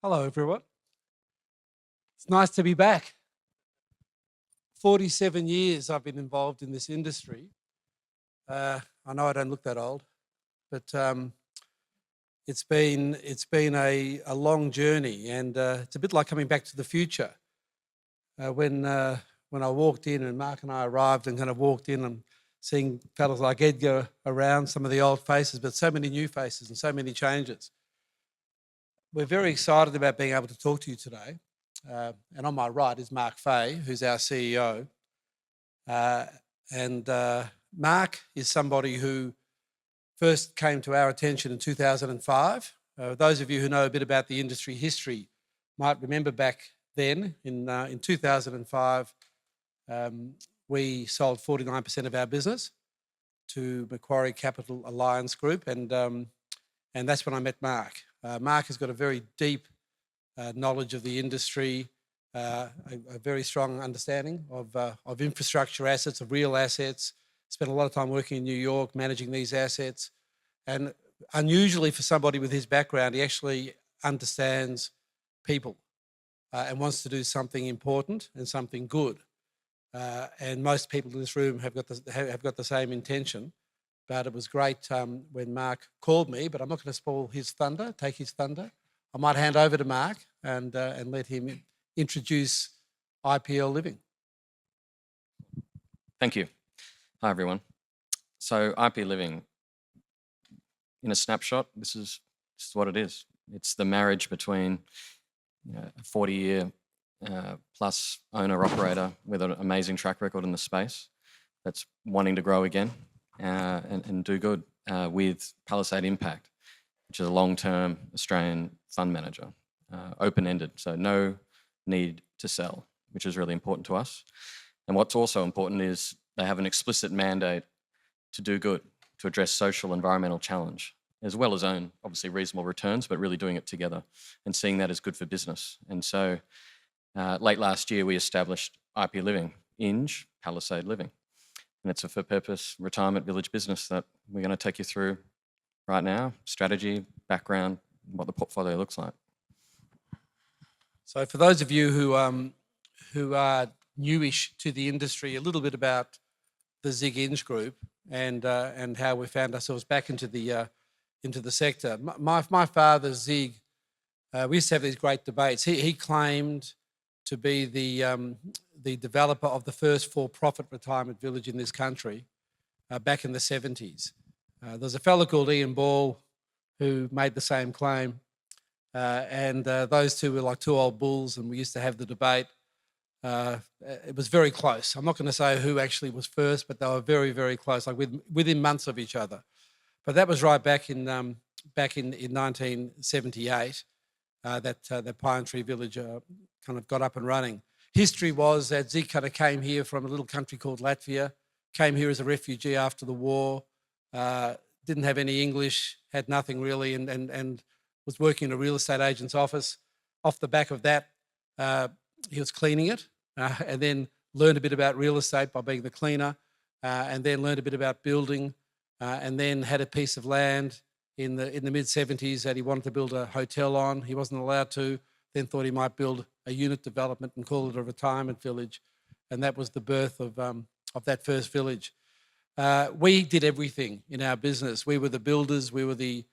Hello, everyone. It's nice to be back. 47 years I've been involved in this industry. I know I don't look that old, but it's been a long journey, and it's a bit like coming back to the future. When I walked in, and Mark and I arrived, and kind of walked in and seeing fellas like Edgar around, some of the old faces, but so many new faces and so many changes. We're very excited about being able to talk to you today. And on my right is Mark Fay, who's our CEO. And Mark is somebody who first came to our attention in 2005. Those of you who know a bit about the industry history might remember back then in 2005, we sold 49% of our business to Macquarie Capital Alliance Group, and that's when I met Mark. Mark has got a very deep knowledge of the industry, a very strong understanding of infrastructure assets, of real assets. Spent a lot of time working in New York, managing these assets. And unusually for somebody with his background, he actually understands people and wants to do something important and something good. And most people in this room have got the same intention. But it was great when Mark called me, but I'm not going to spoil his thunder, take his thunder. I might hand over to Mark and let him introduce IPL Living. Thank you. Hi, everyone. So IP Living, in a snapshot, this is what it is. It's the marriage between a 40-year plus owner-operator with an amazing track record in the space that's wanting to grow again and do good with Palisade Impact, which is a long-term Australian fund manager, open-ended, so no need to sell, which is really important to us. And what's also important is they have an explicit mandate to do good, to address social, environmental challenge, as well as own, obviously, reasonable returns, but really doing it together and seeing that as good for business. And so late last year, we established IP Living, INGE, Palisade Living. And it's a for-purpose retirement village business that we're going to take you through right now, strategy, background, what the portfolio looks like. So for those of you who are newish to the industry, a little bit about the Zig Inge Group and how we found ourselves back into the sector. My father, Zig, we used to have these great debates. He claimed to be the developer of the first for-profit retirement village in this country back in the 70s. There's a fellow called Ian Ball who made the same claim, and those two were like two old bulls, and we used to have the debate. It was very close. I'm not going to say who actually was first, but they were very, very close, like within months of each other. But that was right back in 1978 that Pine Tree Village kind of got up and running. History was that Zig kind of came here from a little country called Latvia, came here as a refugee after the war, didn't have any English, had nothing really, and was working in a real estate agent's office. Off the back of that, he was cleaning it and then learned a bit about real estate by being the cleaner, and then learned a bit about building, and then had a piece of land in the mid-70s that he wanted to build a hotel on. He wasn't allowed to, then thought he might build a unit development and call it a retirement village, and that was the birth of that first village. We did everything in our business. We were the builders, we were the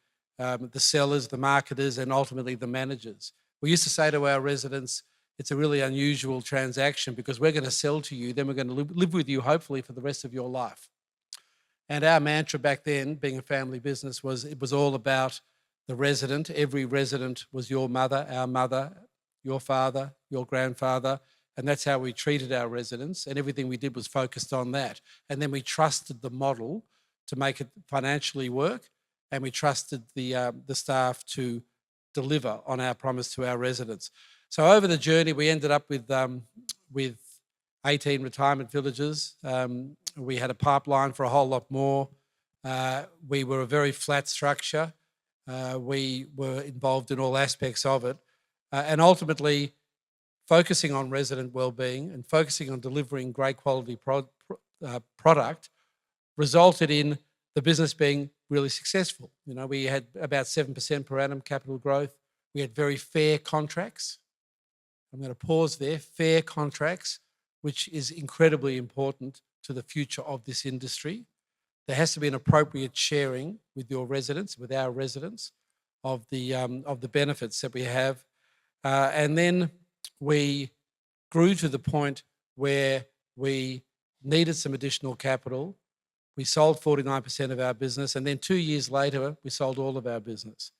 sellers, the marketers, and ultimately the managers. We used to say to our residents, it's a really unusual transaction because we're going to sell to you, then we're going to live with you hopefully for the rest of your life. And our mantra back then, being a family business, was it was all about the resident. Every resident was your mother, our mother, your father, your grandfather, and that's how we treated our residents, and everything we did was focused on that. And then we trusted the model to make it financially work, and we trusted the staff to deliver on our promise to our residents. So over the journey, we ended up with 18 retirement villages. We had a pipeline for a whole lot more. We were a very flat structure. We were involved in all aspects of it. And ultimately, focusing on resident wellbeing and focusing on delivering great quality product resulted in the business being really successful. You know, we had about 7% per annum capital growth. We had very fair contracts. I'm going to pause there. Fair contracts, which is incredibly important to the future of this industry. There has to be an appropriate sharing with your residents, with our residents, of the benefits that we have. And then we grew to the point where we needed some additional capital. We sold 49% of our business, and then 2 years later, we sold all of our business.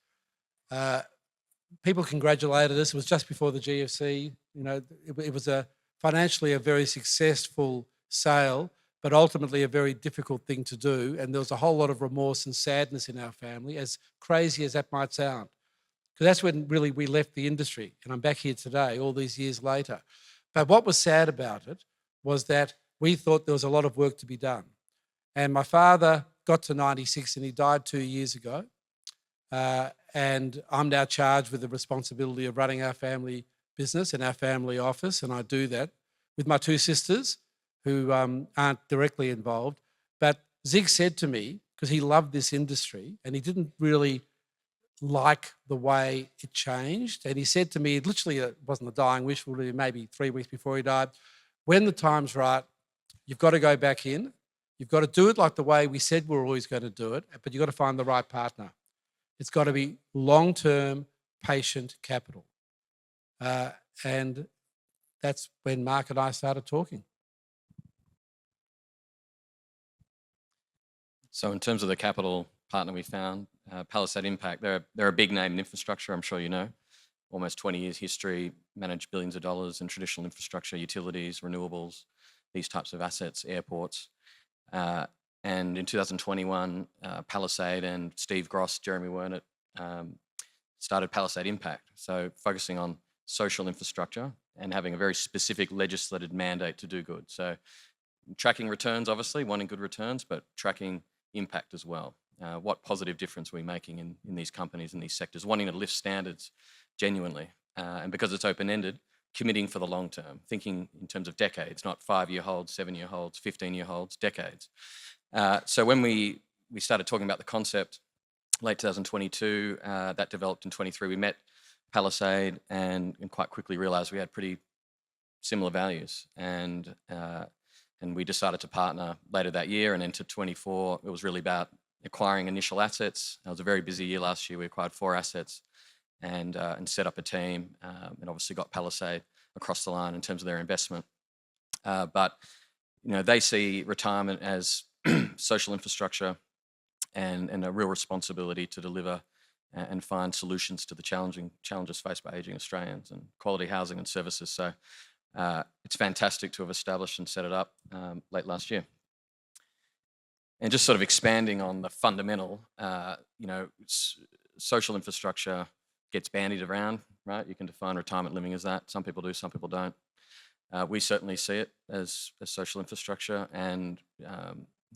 People congratulated us. It was just before the GFC. You know, it was financially a very successful sale, but ultimately a very difficult thing to do. And there was a whole lot of remorse and sadness in our family, as crazy as that might sound. Because that's when really we left the industry. And I'm back here today, all these years later. But what was sad about it was that we thought there was a lot of work to be done. And my father got to 96 and he died 2 years ago. And I'm now charged with the responsibility of running our family business and our family office. And I do that with my 2 sisters who aren't directly involved. But Zig said to me, because he loved this industry and he didn't really like the way it changed. And he said to me, literally, it wasn't a dying wish, maybe 3 weeks before he died, when the time's right, you've got to go back in. You've got to do it like the way we said we were always going to do it, but you've got to find the right partner. It's got to be long-term, patient capital. And that's when Mark and I started talking. So in terms of the capital partner we found, Palisade Impact, they're a big name in infrastructure, I'm sure you know. Almost 20 years history, managed billions of dollars in traditional infrastructure, utilities, renewables, these types of assets, airports. And in 2021, Palisade and Steve Gross, Jeremy Wernett started Palisade Impact. So focusing on social infrastructure and having a very specific legislated mandate to do good. So tracking returns, obviously, wanting good returns, but tracking impact as well. What positive difference are we making in these companies, in these sectors, wanting to lift standards genuinely. And because it's open-ended, committing for the long term, thinking in terms of decades, not 5-year holds, 7-year holds, 15-year holds, decades. So when we started talking about the concept, late 2022, that developed in 23, we met Palisade and quite quickly realized we had pretty similar values. And we decided to partner later that year, and into 24, it was really about acquiring initial assets. It was a very busy year last year. We acquired 4 assets and set up a team, and obviously got Palisade across the line in terms of their investment. But you know, they see retirement as social infrastructure and a real responsibility to deliver and find solutions to the challenges faced by ageing Australians and quality housing and services. So it's fantastic to have established and set it up late last year. And just sort of expanding on the fundamental, you know, social infrastructure gets bandied around, right? You can define retirement living as that. Some people do, some people don't. We certainly see it as social infrastructure, and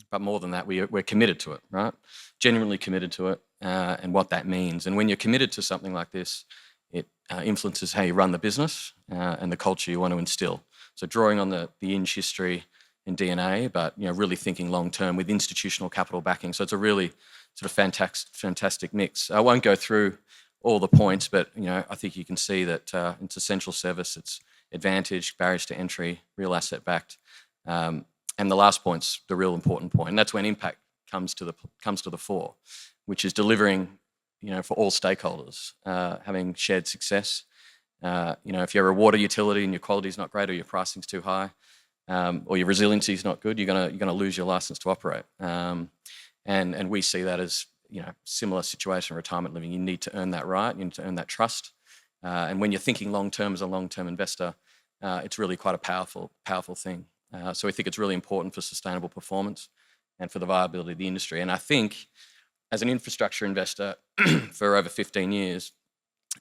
but more than that, we're committed to it, right? Genuinely committed to it, and what that means. And when you're committed to something like this, it influences how you run the business and the culture you want to instill. So drawing on the Inge history and DNA, but you know, really thinking long term with institutional capital backing. So it's a really sort of fantastic mix. I won't go through all the points, but you know, I think you can see that it's essential service, it's advantage, barriers to entry, real asset backed, and the last point's the real important point, and that's when impact comes to the fore, which is delivering, you know, for all stakeholders, having shared success. You know, if you're a water utility and your quality is not great, or your pricing's too high, or your resiliency is not good, you're gonna lose your license to operate. And we see that as, you know, similar situation in retirement living. You need to earn that right. You need to earn that trust. And when you're thinking long term as a long term investor, it's really quite a powerful thing. So we think it's really important for sustainable performance and for the viability of the industry. And I think as an infrastructure investor for over 15 years,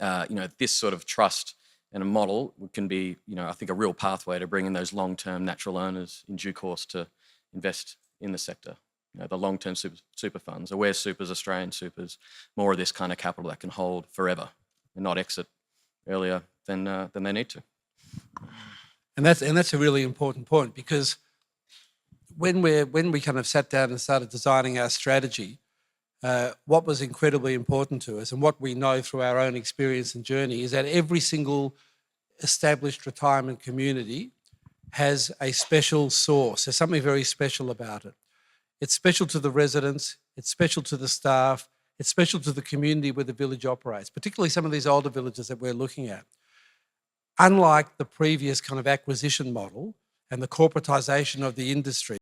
you know, this sort of trust and a model can be, you know, I think a real pathway to bring in those long-term natural owners in due course to invest in the sector. You know, the long-term super funds, Aware Supers, Australian Supers, more of this kind of capital that can hold forever and not exit earlier than they need to. And that's a really important point, because when we kind of sat down and started designing our strategy, what was incredibly important to us and what we know through our own experience and journey is that every single established retirement community has a special source. There's something very special about it. It's special to the residents, it's special to the staff, it's special to the community where the village operates, particularly some of these older villages that we're looking at. Unlike the previous kind of acquisition model and the corporatisation of the industry,